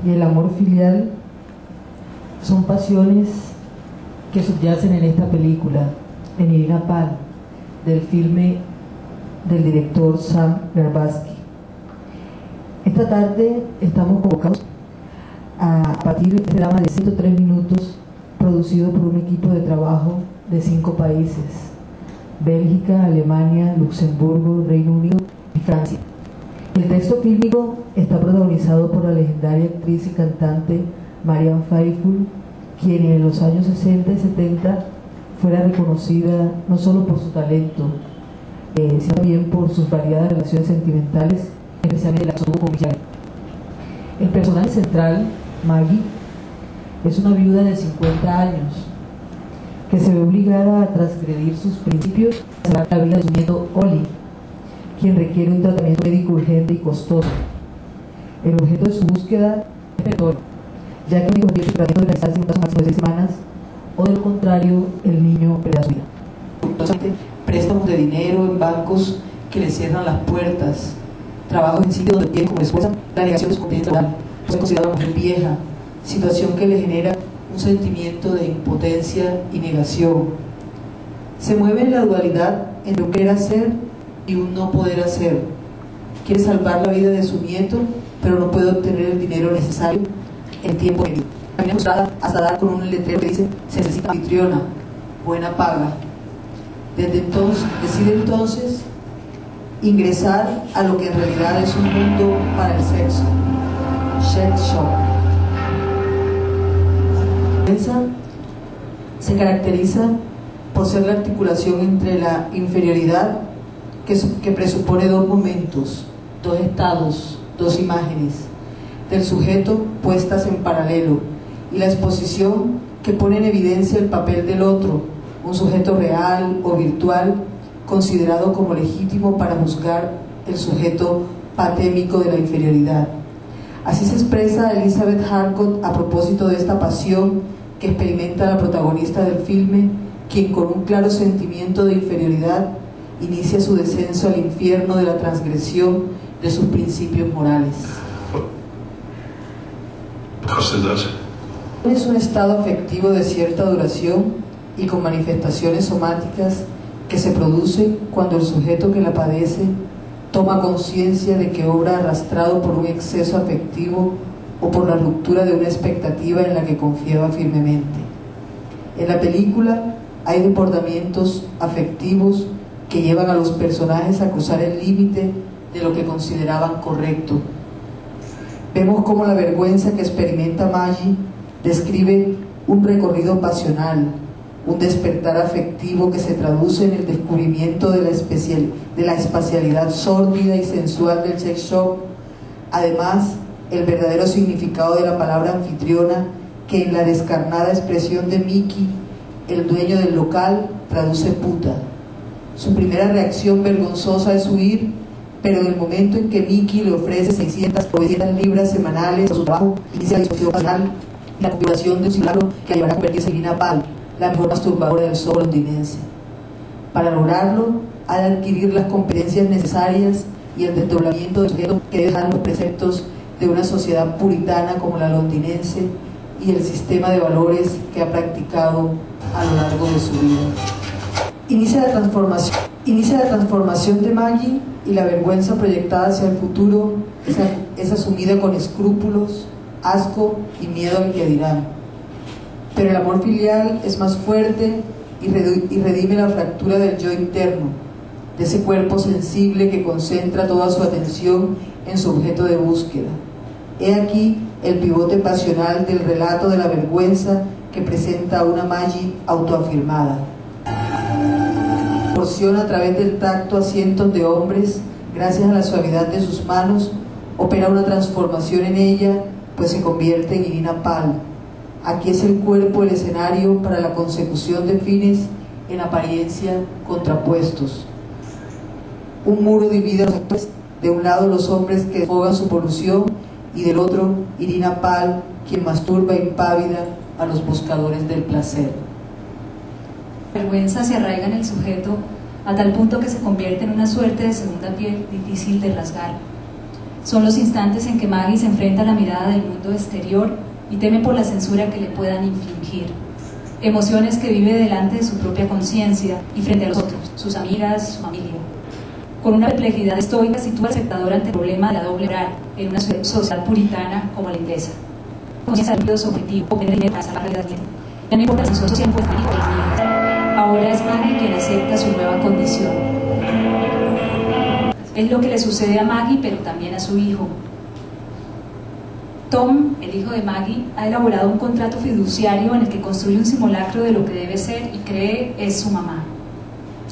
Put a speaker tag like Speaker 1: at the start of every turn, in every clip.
Speaker 1: y el amor filial son pasiones que subyacen en esta película, en Irina Pál, del filme del director Sam Gerbatsky. Esta tarde estamos convocados a partir de este drama de 103 minutos producido por un equipo de trabajo de 5 países: Bélgica, Alemania, Luxemburgo, Reino Unido y Francia. El texto fílmico está protagonizado por la legendaria actriz y cantante Marianne Faithfull, quien en los años 60 y 70 fuera reconocida no solo por su talento, sino también por sus variadas relaciones sentimentales, especialmente la que tuvo con Michel. El personaje central, Maggie, es una viuda de 50 años que se ve obligada a transgredir sus principios y salvar la vida de su nieto Oli, quien requiere un tratamiento médico urgente y costoso. El objeto de su búsqueda es petróleo, ya que el único objetivo de tratamiento debe realizarse en un plazo máximo de 6 semanas, o de lo contrario, el niño perderá su vida. Préstamos de dinero en bancos que le cierran las puertas, trabajos en sitios donde tiene como esposa, la negación de su competencia laboral, pues es considerada una mujer vieja, situación que le genera un sentimiento de impotencia y negación. Se mueve en la dualidad entre un querer hacer y un no poder hacer. Quiere salvar la vida de su nieto, pero no puede obtener el dinero necesario en tiempo debido. Camina frustrada hasta dar con un letrero que dice: se necesita anfitriona, buena paga. Decide entonces ingresar a lo que en realidad es un mundo para el sexo, sex shop. Esa se caracteriza por ser la articulación entre la inferioridad que presupone 2 momentos, 2 estados, 2 imágenes del sujeto puestas en paralelo, y la exposición que pone en evidencia el papel del otro, un sujeto real o virtual, considerado como legítimo para juzgar el sujeto patémico de la inferioridad. Así se expresa Elizabeth Harcourt a propósito de esta pasión que experimenta la protagonista del filme, quien con un claro sentimiento de inferioridad inicia su descenso al infierno de la transgresión de sus principios morales. Es un estado afectivo de cierta duración y con manifestaciones somáticas que se producen cuando el sujeto que la padece toma conciencia de que obra arrastrado por un exceso afectivo o por la ruptura de una expectativa en la que confiaba firmemente. En la película hay desbordamientos afectivos que llevan a los personajes a cruzar el límite de lo que consideraban correcto. Vemos cómo la vergüenza que experimenta Maggie describe un recorrido pasional, un despertar afectivo que se traduce en el descubrimiento de la espacialidad sórdida y sensual del sex shop. Además, el verdadero significado de la palabra anfitriona, que en la descarnada expresión de Mickey, el dueño del local, traduce puta. Su primera reacción vergonzosa es huir, pero en el momento en que Mickey le ofrece 600 o 900 libras semanales por su trabajo, inicia la discusión pasional y la configuración de un simulacro que llevará a convertirse en Irina Pál, la mejor masturbadora del sol londinense. Para lograrlo, ha de adquirir las competencias necesarias y el desdoblamiento del sujeto que debe dejar los preceptos de una sociedad puritana como la londinense y el sistema de valores que ha practicado a lo largo de su vida. Inicia la transformación de Maggie, y la vergüenza proyectada hacia el futuro es asumida con escrúpulos, asco y miedo al que dirán. Pero el amor filial es más fuerte y redime la fractura del yo interno, de ese cuerpo sensible que concentra toda su atención en su objeto de búsqueda. He aquí el pivote pasional del relato de la vergüenza que presenta a una Maggie autoafirmada. Proporciona a través del tacto a cientos de hombres, gracias a la suavidad de sus manos, opera una transformación en ella, pues se convierte en Irina Pál. Aquí es el cuerpo el escenario para la consecución de fines en apariencia contrapuestos. Un muro divide a los actores, de un lado los hombres que desfogan su polución y del otro Irina Pál, quien masturba impávida a los buscadores del placer.
Speaker 2: La vergüenza se arraiga en el sujeto a tal punto que se convierte en una suerte de segunda piel difícil de rasgar. Son los instantes en que Maggie se enfrenta a la mirada del mundo exterior y teme por la censura que le puedan infligir. Emociones que vive delante de su propia conciencia y frente a los otros, sus amigas, su familia. Con una perplejidad estoica sitúa al espectador ante el problema de la doble moral en una sociedad puritana como la inglesa. Conciencia de su objetivo, obtener dinero para salvar la vida. Ya no importa si su socio siempre fue hijo de niñas. Ahora es Maggie quien acepta su nueva condición. Es lo que le sucede a Maggie, pero también a su hijo. Tom, el hijo de Maggie, ha elaborado un contrato fiduciario en el que construye un simulacro de lo que debe ser y cree es su mamá.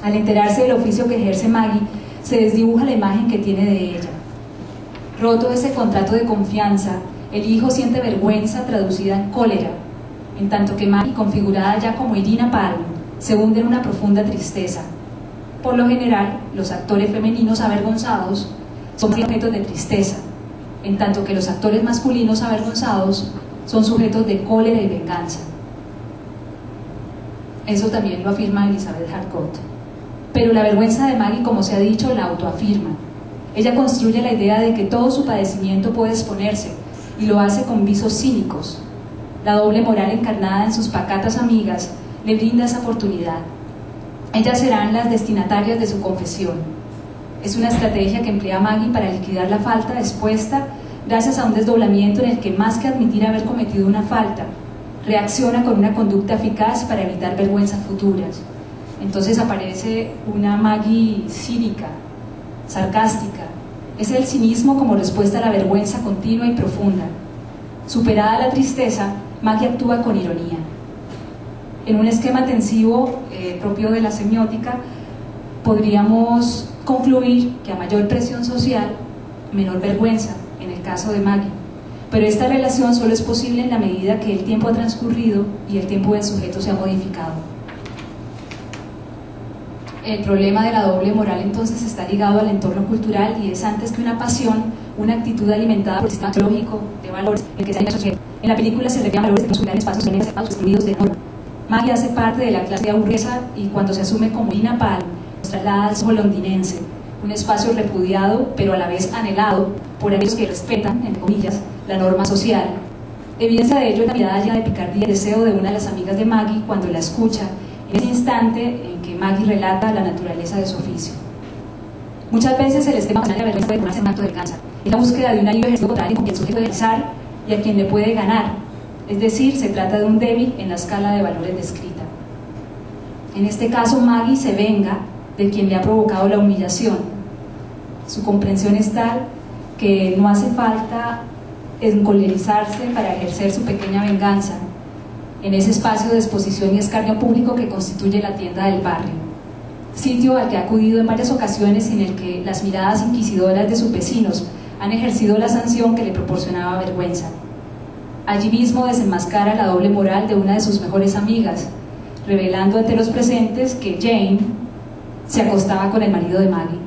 Speaker 2: Al enterarse del oficio que ejerce Maggie, se desdibuja la imagen que tiene de ella. Roto ese contrato de confianza, el hijo siente vergüenza traducida en cólera, en tanto que Maggie, configurada ya como Irina Palm, se hunde en una profunda tristeza. Por lo general, los actores femeninos avergonzados son objetos de tristeza, en tanto que los actores masculinos avergonzados son sujetos de cólera y venganza. Eso también lo afirma Elizabeth Harcourt. Pero la vergüenza de Maggie, como se ha dicho, la autoafirma. Ella construye la idea de que todo su padecimiento puede exponerse y lo hace con visos cínicos. La doble moral encarnada en sus pacatas amigas le brinda esa oportunidad. Ellas serán las destinatarias de su confesión. Es una estrategia que emplea Maggie para liquidar la falta expuesta gracias a un desdoblamiento en el que, más que admitir haber cometido una falta, reacciona con una conducta eficaz para evitar vergüenzas futuras. Entonces aparece una Maggie cínica, sarcástica. Es el cinismo como respuesta a la vergüenza continua y profunda. Superada la tristeza, Maggie actúa con ironía. En un esquema tensivo propio de la semiótica, podríamos concluir que a mayor presión social, menor vergüenza, en el caso de Maggie. Pero esta relación solo es posible en la medida que el tiempo ha transcurrido y el tiempo del sujeto se ha modificado. El problema de la doble moral entonces está ligado al entorno cultural y es, antes que una pasión, una actitud alimentada por el sistema lógico de valores en el que se halla el sujeto. En la película se refieren valores de los espacios excluidos de norma. Maggie hace parte de la clase de burguesa y cuando se asume como Irina Palm, nos traslada al suelo londinense, un espacio repudiado pero a la vez anhelado por aquellos que respetan, entre comillas, la norma social. Evidencia de ello es la mirada llena de picardía y deseo de una de las amigas de Maggie cuando la escucha, en ese instante en que Maggie relata la naturaleza de su oficio. Muchas veces el esquema de la vergüenza puede ponerse en acto de venganza. Es la búsqueda de un alivio ejercido contra alguien con quien el sujeto puede rezar y a quien le puede ganar. Es decir, se trata de un débil en la escala de valores descrita. En este caso, Maggie se venga de quien le ha provocado la humillación. Su comprensión es tal que no hace falta encolerizarse para ejercer su pequeña venganza en ese espacio de exposición y escarnio público que constituye la tienda del barrio, sitio al que ha acudido en varias ocasiones en el que las miradas inquisidoras de sus vecinos han ejercido la sanción que le proporcionaba vergüenza. Allí mismo desenmascara la doble moral de una de sus mejores amigas, revelando ante los presentes que Jane se acostaba con el marido de Maggie.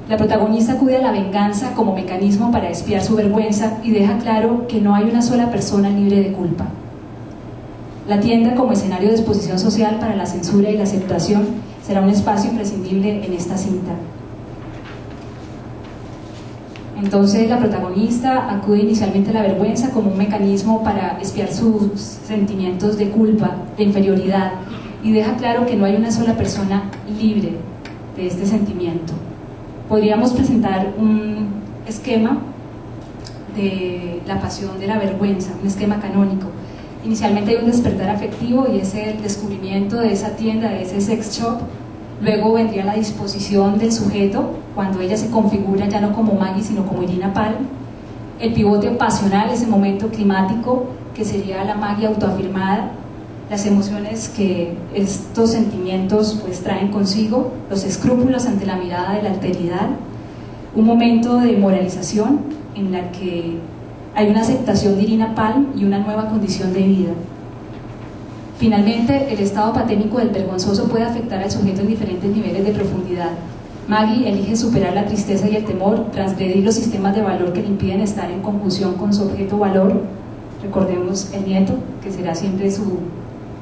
Speaker 2: La protagonista acude a la venganza como mecanismo para expiar su vergüenza y deja claro que no hay una sola persona libre de culpa. La tienda, como escenario de exposición social para la censura y la aceptación, será un espacio imprescindible en esta cinta. Entonces la protagonista acude inicialmente a la vergüenza como un mecanismo para expiar sus sentimientos de culpa, de inferioridad, y deja claro que no hay una sola persona libre de este sentimiento. Podríamos presentar un esquema de la pasión de la vergüenza, un esquema canónico. Inicialmente hay un despertar afectivo y es el descubrimiento de esa tienda, de ese sex shop. Luego vendría la disposición del sujeto, cuando ella se configura ya no como Maggie, sino como Irina Palm. El pivote pasional, ese momento climático, que sería la Maggie autoafirmada, las emociones que estos sentimientos pues traen consigo, los escrúpulos ante la mirada de la alteridad, un momento de moralización en la que hay una aceptación de Irina Palm y una nueva condición de vida. Finalmente, el estado patémico del vergonzoso puede afectar al sujeto en diferentes niveles de profundidad. Maggie elige superar la tristeza y el temor, transgredir los sistemas de valor que le impiden estar en conjunción con su objeto valor. Recordemos el nieto, que será siempre su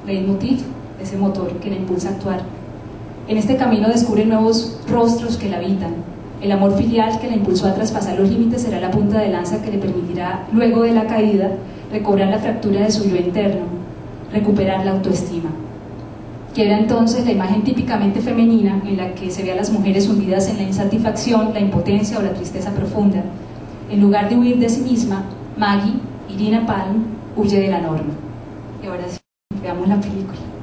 Speaker 2: leitmotiv, ese motor que le impulsa a actuar. En este camino descubre nuevos rostros que la habitan. El amor filial que la impulsó a traspasar los límites será la punta de lanza que le permitirá, luego de la caída, recobrar la fractura de su yo interno, recuperar la autoestima. Queda entonces la imagen típicamente femenina en la que se ve a las mujeres hundidas en la insatisfacción, la impotencia o la tristeza profunda. En lugar de huir de sí misma, Maggie, Irina Palm, huye de la norma. Y ahora sí, veamos la película.